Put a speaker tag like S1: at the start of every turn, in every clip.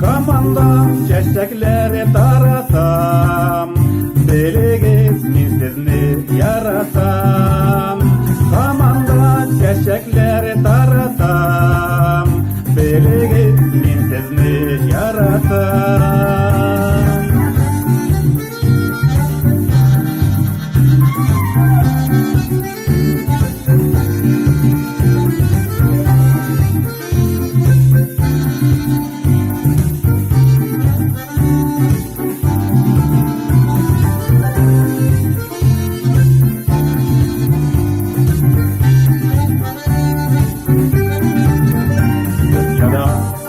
S1: Hamanda çiçekleri taratam, biliriz min sizni yaratam. Hamanda çiçekleri taratam, biliriz min sizni yaratam.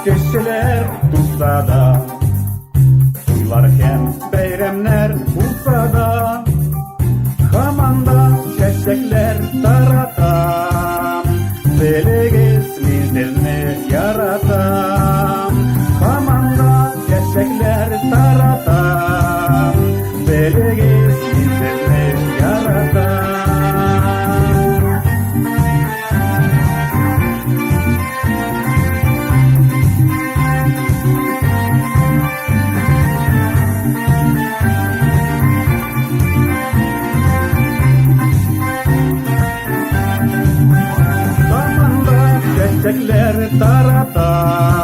S1: Kişiler tutsa da, tuylarken beyramlar olsa da, hamanda çiçekler taratam, biliriz min sizni yaratam. Hamanda çiçekler taratam, biliriz min sizni yaratam. Çiçekler taratam,